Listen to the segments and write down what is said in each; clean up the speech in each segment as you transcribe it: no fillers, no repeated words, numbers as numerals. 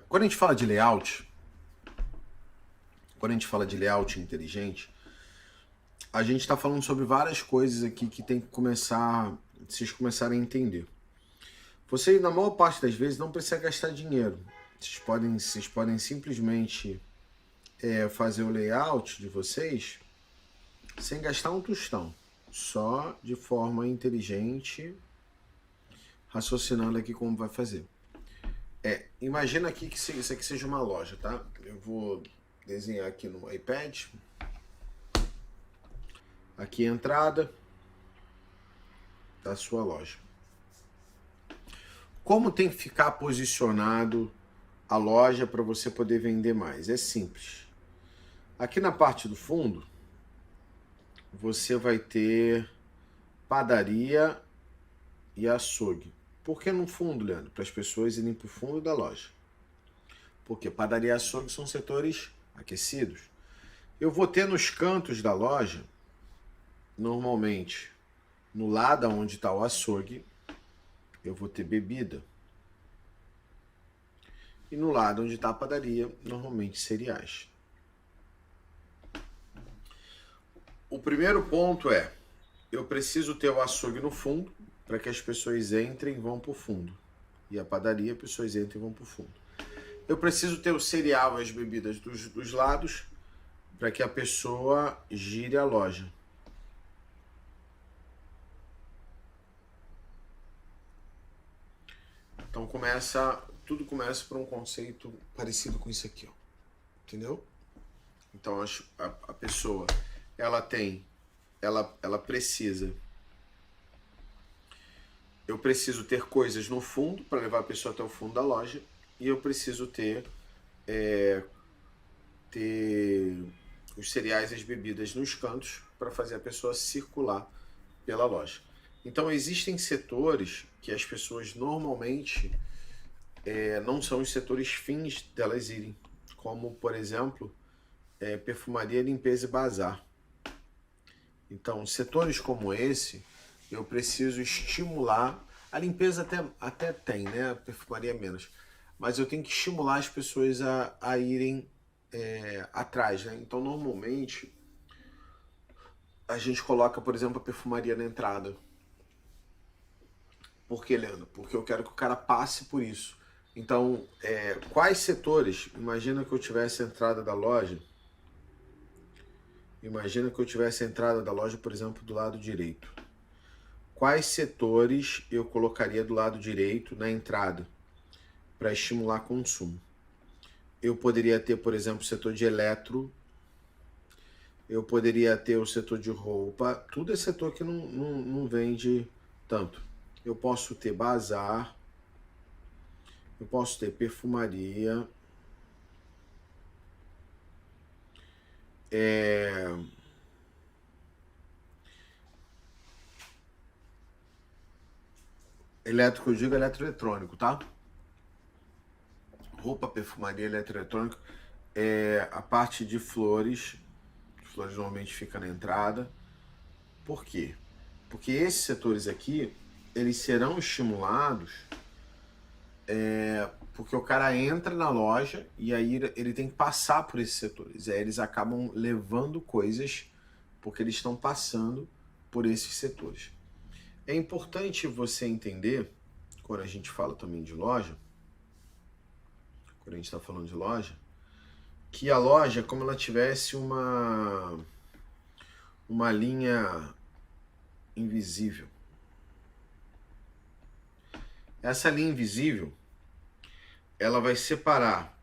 Quando a gente fala de layout, quando a gente fala de layout inteligente, a gente está falando sobre várias coisas aqui que tem que começar, vocês começarem a entender. Você, na maior parte das vezes, não precisa gastar dinheiro. Vocês podem simplesmente fazer o layout de vocês sem gastar um tostão. Só de forma inteligente, raciocinando aqui como vai fazer. Imagina aqui que isso aqui seja uma loja, tá? Eu vou desenhar aqui no iPad. Aqui a entrada da sua loja. Como tem que ficar posicionado a loja para você poder vender mais? É simples. Aqui na parte do fundo, você vai ter padaria e açougue. Por que no fundo, Leandro? Para as pessoas irem para o fundo da loja. Porque padaria e açougue são setores aquecidos. Eu vou ter nos cantos da loja, normalmente, no lado onde está o açougue, eu vou ter bebida. E no lado onde está a padaria, normalmente cereais. O primeiro ponto é, eu preciso ter o açougue no fundo, para que as pessoas entrem e vão para o fundo. E a padaria, as pessoas entrem e vão para o fundo. Eu preciso ter o cereal e as bebidas dos lados, para que a pessoa gire a loja. Então tudo começa por um conceito parecido com isso aqui, ó. Entendeu? Então a pessoa, ela precisa. Eu preciso ter coisas no fundo para levar a pessoa até o fundo da loja, e eu preciso ter os cereais e as bebidas nos cantos para fazer a pessoa circular pela loja. Então existem setores que as pessoas normalmente não são os setores fins delas irem, como por exemplo perfumaria, limpeza e bazar. Então setores como esse eu preciso estimular. A limpeza até tem, né? A perfumaria menos. Mas eu tenho que estimular as pessoas a irem atrás, né? Então, normalmente, a gente coloca, por exemplo, a perfumaria na entrada. Por que, Leandro? Porque eu quero que o cara passe por isso. Então, quais setores? Imagina que eu tivesse a entrada da loja. Imagina que eu tivesse a entrada da loja, por exemplo, do lado direito. Quais setores eu colocaria do lado direito na entrada para estimular consumo? Eu poderia ter, por exemplo, o setor de eletro, eu poderia ter o setor de roupa, tudo é setor que não vende tanto. Eu posso ter bazar, eu posso ter perfumaria, elétrico, eu digo eletroeletrônico, tá? Roupa, perfumaria, eletroeletrônico, a parte de flores normalmente fica na entrada. Por quê? Porque esses setores aqui, eles serão estimulados porque o cara entra na loja e aí ele tem que passar por esses setores. Aí eles acabam levando coisas porque eles estão passando por esses setores. É importante você entender, quando a gente fala também de loja, quando a gente está falando de loja, que a loja é como ela tivesse uma linha invisível. Essa linha invisível, ela vai separar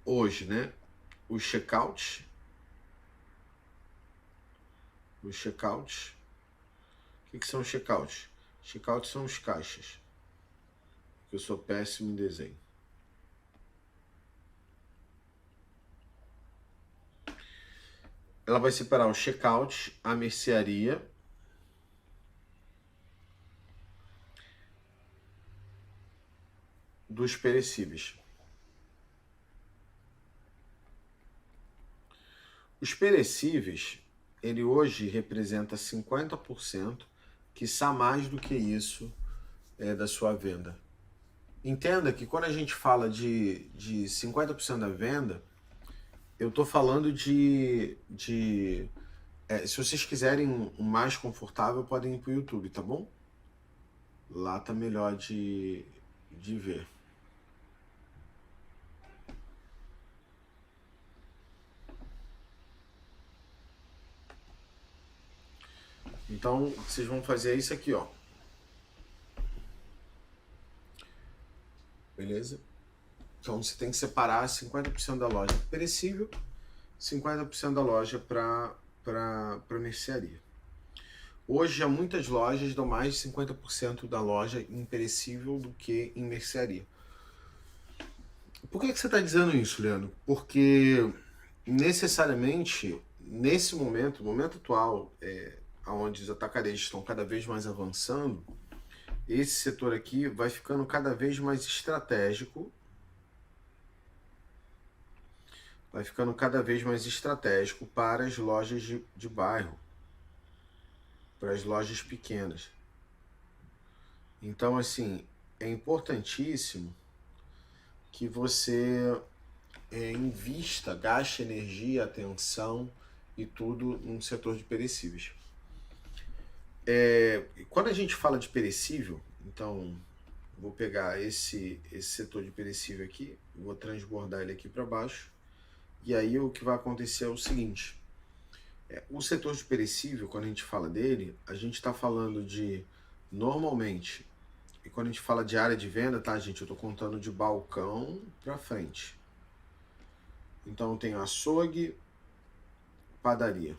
hoje, né, os checkouts. Os checkouts. O que são os checkouts? Checkouts são os caixas. Eu sou péssimo em desenho. Ela vai separar o checkout, a mercearia, dos perecíveis. Os perecíveis, ele hoje representa 50%, quiçá mais do que isso, da sua venda. Entenda que quando a gente fala de 50% da venda, eu estou falando se vocês quiserem um mais confortável, podem ir para o YouTube, tá bom? Lá tá melhor de ver. Então, vocês vão fazer isso aqui, ó. Beleza? Então, você tem que separar 50% da loja perecível, 50% da loja para mercearia. Hoje, há muitas lojas dão mais de 50% da loja em perecível do que em mercearia. Por que você está dizendo isso, Leandro? Porque necessariamente, nesse momento, momento atual, onde os atacarejos estão cada vez mais avançando, esse setor aqui vai ficando cada vez mais estratégico, para as lojas de bairro, para as lojas pequenas. Então, assim, é importantíssimo que você invista, gaste energia, atenção e tudo num setor de perecíveis. Quando a gente fala de perecível, então vou pegar esse setor de perecível aqui, vou transbordar ele aqui para baixo, e aí o que vai acontecer é o seguinte: o setor de perecível, quando a gente fala dele, a gente está falando de, normalmente, e quando a gente fala de área de venda, tá, gente, eu estou contando de balcão para frente. Então eu tenho açougue, padaria.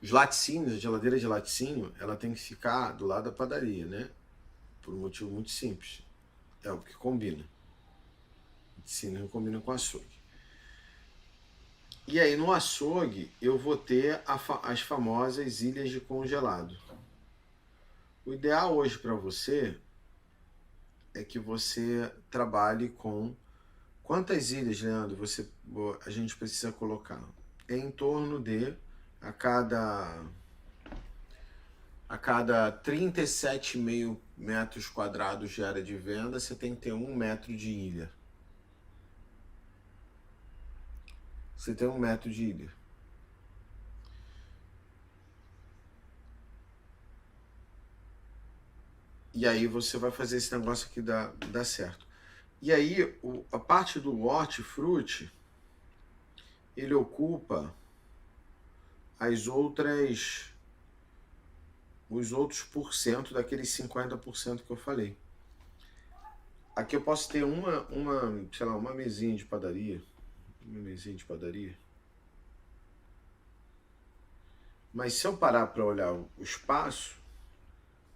Os laticínios, a geladeira de laticínio, ela tem que ficar do lado da padaria, né? Por um motivo muito simples. É o que combina. Laticínio não combina com açougue. E aí no açougue eu vou ter as famosas ilhas de congelado. O ideal hoje para você é que você trabalhe com... Quantas ilhas, Leandro, a gente precisa colocar? É em torno de, a cada 37,5 metros quadrados de área de venda, você tem que ter 1 metro de ilha. Você tem 1 metro de ilha. E aí você vai fazer esse negócio aqui dar certo. E aí, a parte do hortifruti, ele ocupa os outros porcento daqueles 50% que eu falei. Aqui eu posso ter uma mesinha de padaria. Uma mesinha de padaria. Mas se eu parar para olhar o espaço,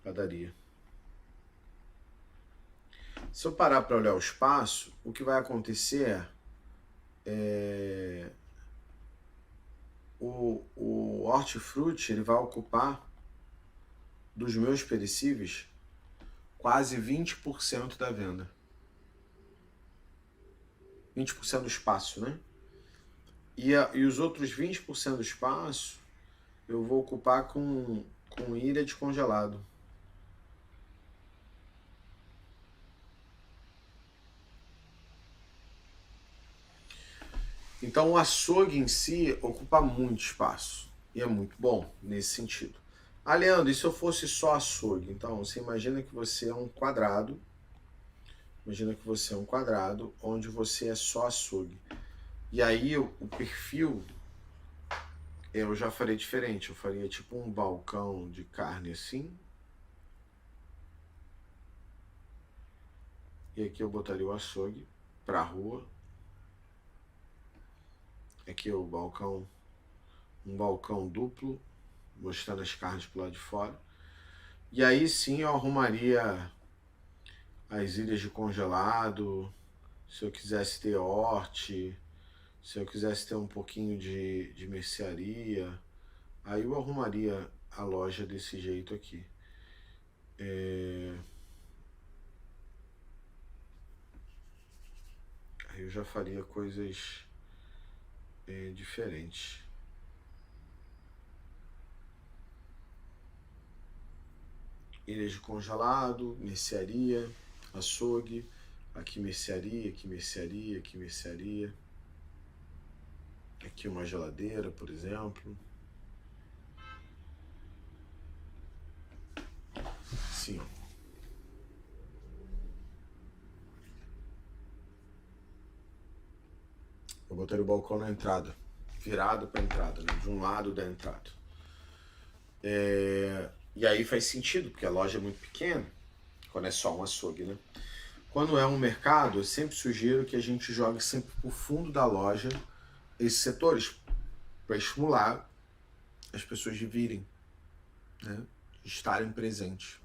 padaria. Se eu parar para olhar o espaço, o que vai acontecer é o hortifruti, ele vai ocupar dos meus perecíveis quase 20% da venda. 20% do espaço, né? E os outros 20% do espaço eu vou ocupar com ilha de congelado. Então o açougue em si ocupa muito espaço. E é muito bom nesse sentido. Ah, Leandro, e se eu fosse só açougue? Então, você imagina que você é um quadrado. Imagina que você é um quadrado onde você é só açougue. E aí o perfil eu já faria diferente. Eu faria tipo um balcão de carne assim. E aqui eu botaria o açougue pra rua. Aqui é o balcão, um balcão duplo, mostrando as carnes pro lado de fora. E aí sim eu arrumaria as ilhas de congelado, se eu quisesse ter horte, se eu quisesse ter um pouquinho de mercearia, aí eu arrumaria a loja desse jeito aqui. Aí eu já faria coisas diferentes. ilhas de congelado, mercearia, açougue, aqui mercearia, aqui mercearia, aqui mercearia. Aqui uma geladeira, por exemplo. Sim, ó. Eu botei o balcão na entrada, virado para a entrada, né? De um lado da entrada. E aí faz sentido, porque a loja é muito pequena, quando é só um açougue, né? Quando é um mercado, eu sempre sugiro que a gente jogue sempre pro fundo da loja esses setores, para estimular as pessoas de virem, né? De estarem presentes.